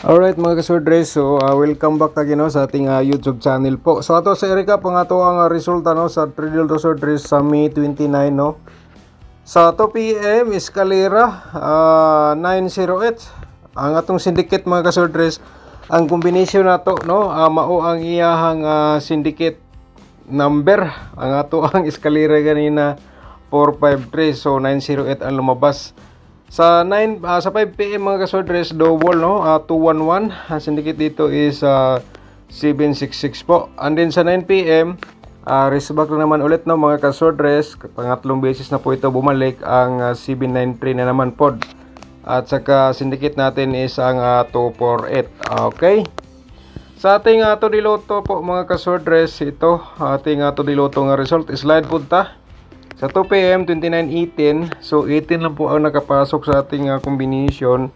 Alright mga kasordres, so welcome back again no, sa ating YouTube channel po. So ato sa recap ang ato ang resulta no, sa Tridel Resordres sa May 29 no. Sa 2 PM Escalera 908 ang atong syndicate mga kasordres. Ang combination nato no, mao ang iyahang syndicate number. Ang ato ang Escalera ganina 453, so 908 ang lumabas. Sa 5 PM mga kasordres, double no, 211. Ang syndicate dito is 766 po. And then sa 9 PM, race back na naman ulit no mga kasordres. Pangatlong beses na po ito bumalik ang 793 na naman po. At saka syndicate natin is ang 248. Okay. Sa ating Todiloto po mga kasordres, ito ating Todiloto nga result. Slide punta. Sa 2 PM, 29-18. So, 18 lang po ang nakapasok sa ating combination,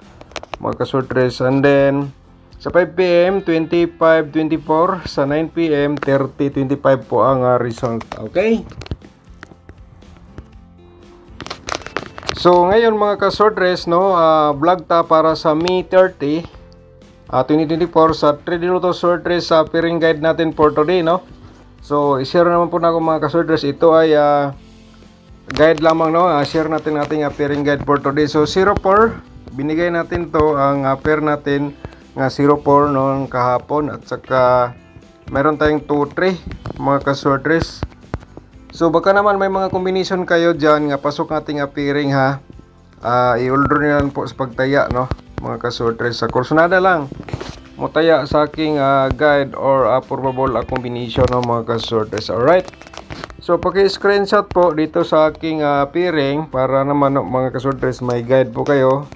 mga kasordres. And then, sa 5 PM, 25-24. Sa 9 PM, 30-25 po ang result. Okay? So, ngayon mga kasordres, no, vlog ta para sa May 30, 2024 sa Tridiloto Swordres sa pairing guide natin for today, no? So, i-share naman po na ako mga kasordres. Ito ay guide lamang no, share natin ating pairing guide for today. So 04, binigay natin to ang pair natin nga 04 noong kahapon, at saka meron tayong 2-3 mga kasordres. So baka naman may mga combination kayo dyan nga pasok nating pairing ha. I-order nyo lang po sa pagtaya no mga kasordres. Sa kursunada lang mo taya sa aking guide or probable combination no mga kasordres. Alright. So, paki-screenshot po dito sa aking pairing para naman mga kasordres may guide po kayo.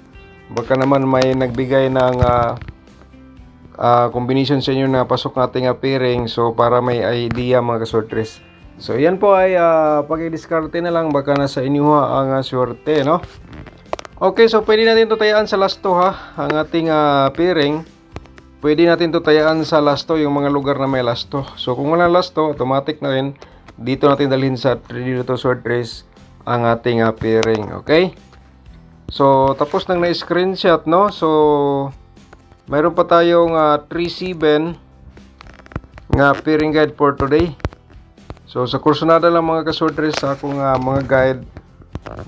Baka naman may nagbigay ng combination sa inyo na pasok nating pairing. So, para may idea mga kasordres. So, yan po ay paki-discarte na lang. Baka nasa inyo ang swerte, no? Okay, so pwede natin ito tayaan sa last 2 ha. Ang ating pairing. Pwede natin ito tayaan sa last 2, yung mga lugar na may last 2. So, kung wala last 2, automatic na rin. Dito natin dalhin sa Tridiloto Swordres ang ating pairing. Okay? So, tapos nang na-screenshot, no? So, mayroon pa tayong 3-7 nga pairing guide for today. So, sa kursunada lang mga kaswordres sa akong mga guide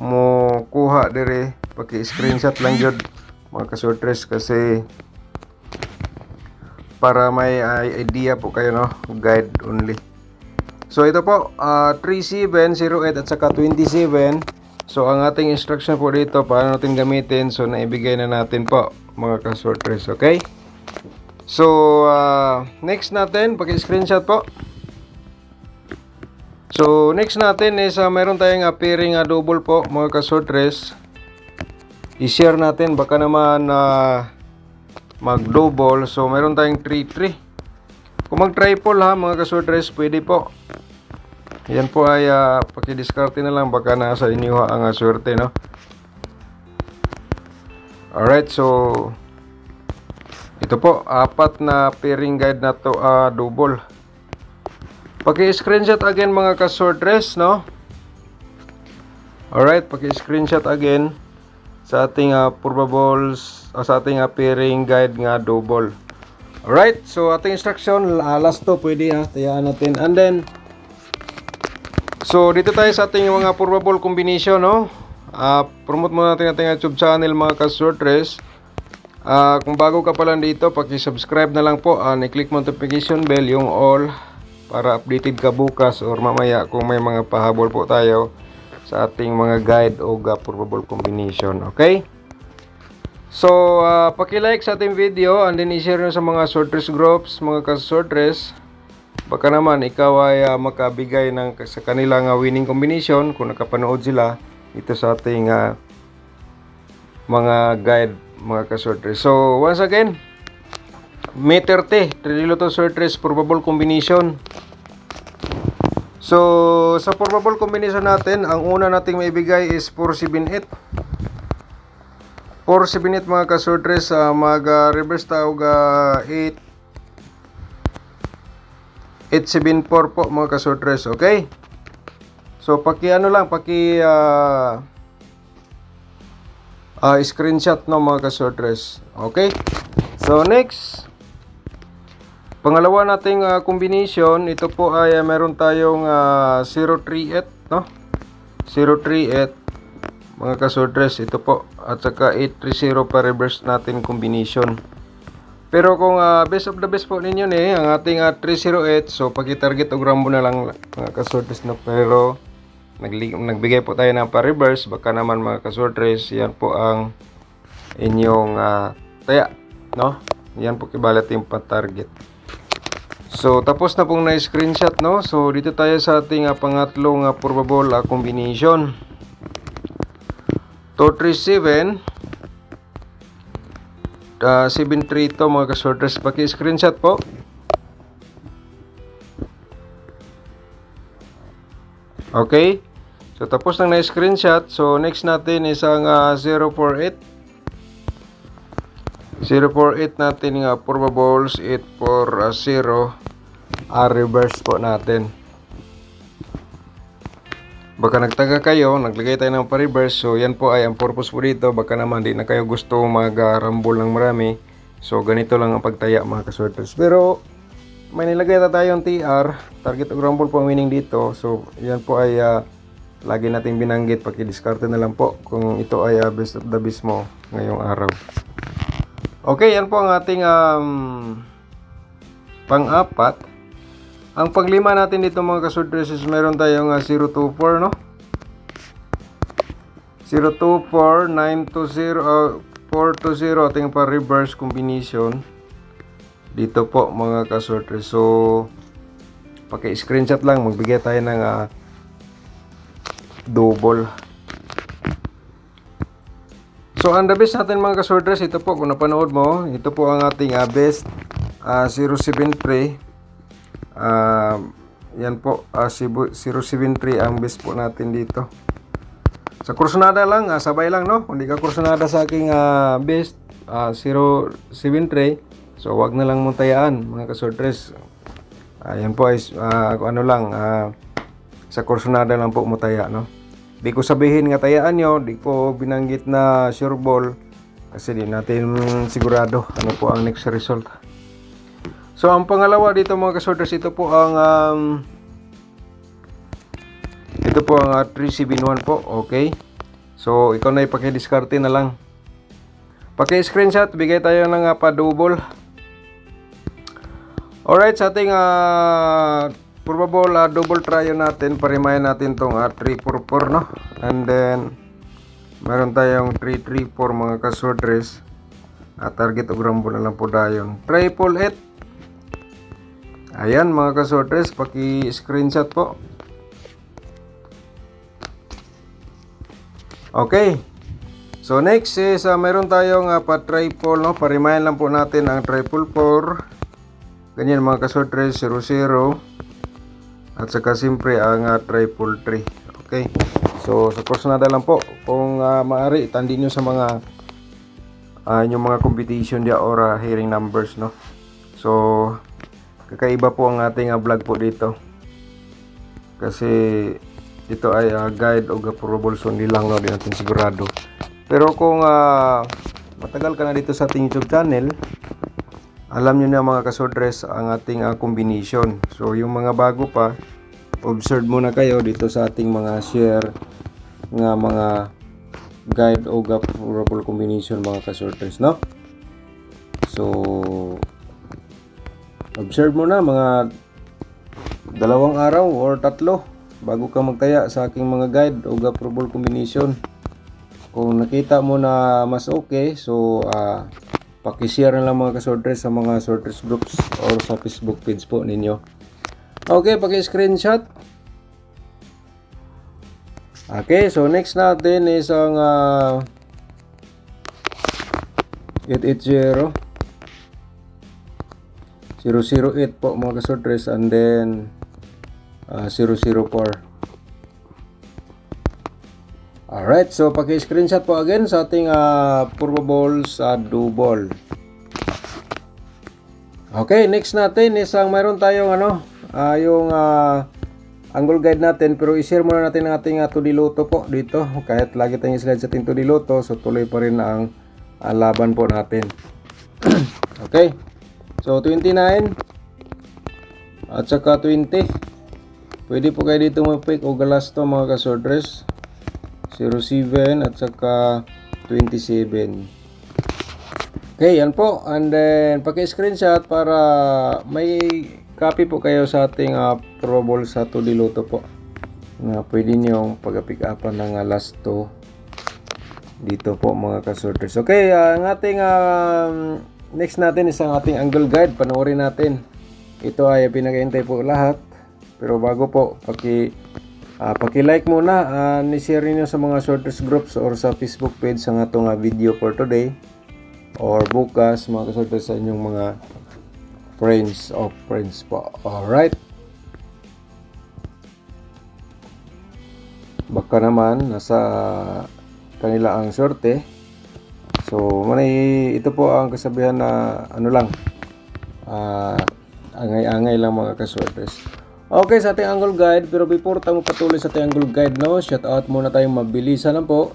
mo kuha dire. Paki-screenshot lang yun mga kaswordres kasi para may idea po kayo, no? Guide only. So ito po, 3708 at saka 27. So ang ating instruction po dito, paano natin gamitin. So naibigay na natin po mga kaswordres. Okay? So next natin, paki-screenshot po. So next natin is meron tayong pairing double po mga kaswordres. I-share natin, baka naman mag-double. So meron tayong 3-3. Kung mag-triple ha mga kaswordres, pwede po. Yan po ay paki-discarte na lang, baka nasa inyo ang swerte, no? Alright, so ito po, 4 na pairing guide na to double. Paki-screenshot again mga kaswordres, no? Alright, paki-screenshot again sa ating probables, sa ating pairing guide nga double. Alright, so ating instruction, last to pwede tayaan natin. And then so dito tayo sa ating mga probable combination, no? Promote muna natin ating YouTube channel mga kaswordres. Kung bago ka pa lang dito, paki-subscribe na lang po. I-click mo notification bell, yung all, para updated ka bukas or mamaya kung may mga pahabol po tayo sa ating mga guide o probable combination. Okay? So paki-like sa ating video and then i-share nyo sa mga swordres groups mga kaswordres. Baka naman ikaw ay makabigay ng sa kanilang winning combination kung nakapanood sila dito sa ating mga guide mga kaswordres. So once again, May 30 Tridiloto Swordres probable combination. So sa probable combination natin, ang una nating maibigay is 478. 478 mga kaswordres, mag-reverse tawag 874 po mga kaswordres. Okay? So paki-ano lang, paki screenshot no mga kaswordres. Okay? So next, pangalawa nating combination, ito po ay meron tayong 038, no? 038 mga kaswordress, ito po, at saka 830 pa reverse natin combination. Pero kung best of the best po ninyo ang ating 308, so pag-target o rambo na lang mga kaswordress, no? Pero nagbigay po tayo ng pa-reverse, baka naman mga kaswordress, yan po ang inyong taya, no? Yan po kibalat yung pa-target. So tapos na pong na-screenshot, no? So dito tayo sa ating pangatlong probable combination. 237 732 mga kaswordress, paki-screenshot po. Okay, so tapos nang na-screenshot. So next natin isang 048 natin nga probables 840 reverse po natin. Baka nagtaga kayo, naglagay tayo ng pa-reverse. So yan po ay ang purpose po dito. Baka naman di na kayo gusto mag-rumble ng marami. So ganito lang ang pagtaya mga kaswordress. Pero may nilagay na tayong TR, target of rumble po ang winning dito. So yan po ay lagi nating binanggit, paki-discarte na lang po kung ito ay best of the best mo ngayong araw. Okay, yan po ang ating pang-apat. Ang panglima natin dito mga kaswordress is meron tayong 024, no? 024 920 420 ating pa reverse combination dito po mga kaswordress. So paki-screenshot lang, magbigay tayo ng double. So ang the best natin mga kaswordress, ito po kung napanood mo, ito po ang ating best 073. Yan po 073 ang best po natin dito. Sa kursunada lang, sabay lang, no? Kung di ka kursunada sa aking best 073, so wag na lang mong tayaan mga kaswordress. Yan po ay ano lang, sa kursunada lang po mo taya, no? Di ko sabihin nga tayaan nyo, di ko binanggit na sure ball kasi di natin sigurado ano po ang next result. So ang pangalawa dito mga kaswordress, ito po ang 371 po. Okay, so ikaw na ipaki-discarte na lang, paki-screenshot, bigay tayo ng pa-double. Alright, sa ating probable double try natin, parimayan natin tong 344, no? And then meron tayong 334 mga kaswordress, target o grambo na lang po dayon. 888. Ayan mga kaswordress, paki-screenshot po. Okay, so next is meron tayong pa-triple, no? Parimayan lang po natin ang 444. Ganyan mga kaswordress, 00. At saka siyempre ang 333. Okay, so sa kursunada lang po. Kung maaari, itandin nyo sa mga inyong mga competition dia or hearing numbers, no? So kakaiba po ang ating vlog po dito kasi ito ay guide o probable, so hindi lang, no? Di natin sigurado. Pero kung matagal ka na dito sa ating YouTube channel, alam nyo na mga kaswordress ang ating combination. So yung mga bago pa, observe muna kayo dito sa ating mga share nga mga guide o probable combination mga kaswordress, no? So observe mo na mga 2 araw or 3 bago ka magtaya sa aking mga guide o probable combination. Kung nakita mo na mas okay, so paki-share na lang mga kaswordress sa mga swordress groups or sa Facebook page po ninyo. Okay, paki-screenshot. Okay, so next natin is ang 880 008 po mga kaswordress, and then 004. Alright, so paki-screenshot po again sa ating probables double. Okay, next natin is ang mayroon tayong yung angle guide natin, pero i-share muna natin ang ating 2D Lotto po dito. Kahit lagi tayong slide sa ating 2D Lotto, so tuloy pa rin ang laban po natin. Okay. So 29 at saka 20. Pwede po kayo dito mag-pick o galas to mga kasordres. 07 at saka 27. Okay, yan po. And then paki-screenshot para may copy po kayo sa ating Pro Bowl sa 2D Lotto po. Na pwede niyong pag-pick upan ng last 2 dito po mga kasordres. Okay, ang ating next natin is ang ating angle guide. Panoorin natin. Ito ay pinag-iintay po lahat. Pero bago po, paki-like muna, ni-share niyo sa mga sorters groups or sa Facebook page ang atong video for today or bukas mga kasorters sa inyong mga friends of friends po. Alright. Baka naman nasa kanila ang sorte. So, ito po ang kasabihan na ano lang, angay-angay lang mga kasorters. Okay, sa ating angle guide, pero before tayo patuloy sa ating angle guide, no, shout out muna tayong mabilisan lang po.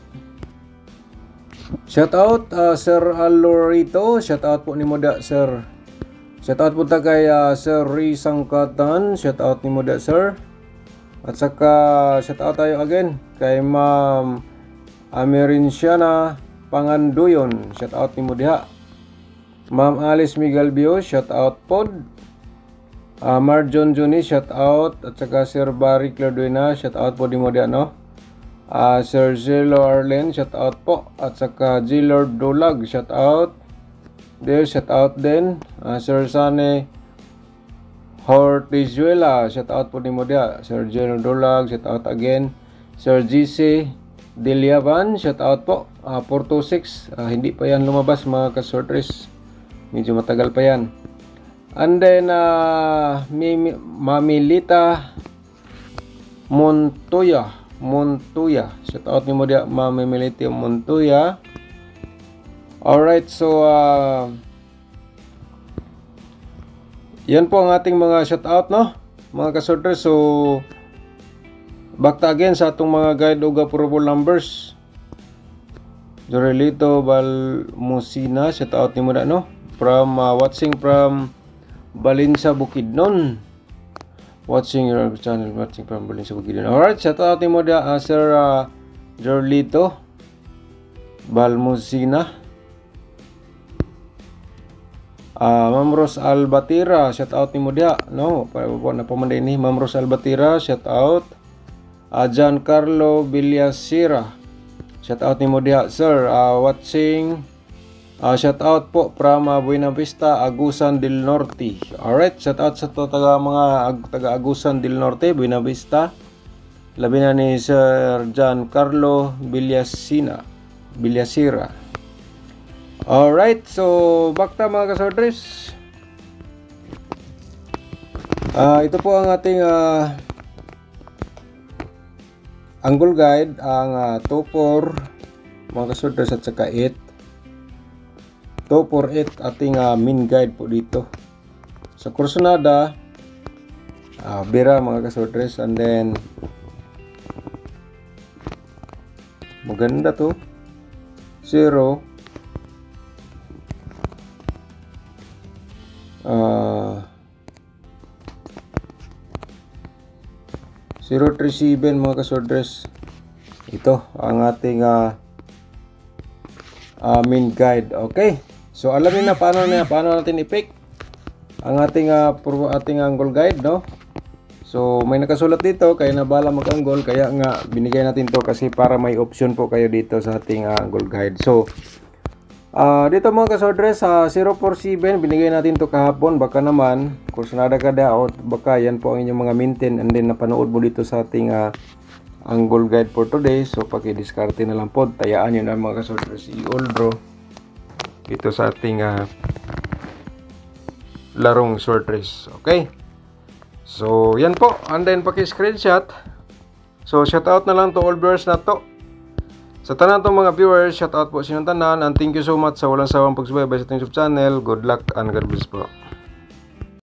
Shout out Sir Alorito, shout out po ni Moda Sir. Shout out po ta kay Sir Ri Sangkatan, shout out ni Moda Sir. At saka shout out tayo again kay Ma'am Amerinciana Panganduyon, shout out ni Moda. Ma'am Alice Migalbio, shout out pod. Marjon Juni, shout out. At saka Sir Barry Clauduena, shout out po di mo diyan, no? Sir Zelo Arlen, shout out po. At saka G-Lord Dolag, shout out. There, shout out din. Sir Sane Hortizuela, shout out po di mo diyan. Sir Zelo Dolag, shout out again. Sir GC Diliaban, shout out po. 426, hindi pa yan lumabas mga kasortres. Medyo matagal pa yan. And then, Mamilita Montoya. Shout out ni mo dia, Mamilita Montoya. Alright, so, yan po ang ating mga shout out, no? Mga kasorters. So, back to again sa atong mga guide o approval numbers. Jorelito Balmusina, shout out ni mo da, no? From, watching from Balinsa Bukidnon. Watching your channel, watching from Balinsa Bukidnon. Alright, shout out ni mo da, Sir Jorlito Balmusina. Ma'am Ros Albatira, shout out ni mo da, no? Na pamanday ni Ma'am Ros Albatira, shout out. Giancarlo Villasira, shout out ni mo da, sir. Watching. Shout out po from Buena Vista, Agusan del Norte. Alright, shout out sa taga Agusan del Norte, Buena Vista. Labi na ni Sir Giancarlo Villasira. Alright, so back to mga kasortres. Ito po ang ating angle guide, ang 2-4 mga kasortres at saka 8. 248 ating main guide po dito sa Corsonada, Bira mga kasortres. And then maganda to 0 037 mga kasortres. Ito ang ating main guide. Okay. So alam niyo na paano natin i-pick ang ating angle guide, no? So may nakasulat dito kaya nabala mag-angle, kaya nga binigay natin to kasi para may option po kayo dito sa ating angle guide. So dito mga kasordres, 047 binigay natin to kahapon. Baka naman kursunada ka daw, baka yan po ang inyong mga maintain and then napanood mo dito sa ating angle guide for today. So paki-diskarte na lang po, tayaan nyo na mga kasordres i-all draw dito sa ating larong short race. Okay, so yan po, and then paki-screenshot. So shout out na lang to all viewers na to. Sa tanan tong mga viewers, shout out po sa inyong tanan, and thank you so much sa walang sawang pagsubaybay sa ating YouTube channel. Good luck and God bless po.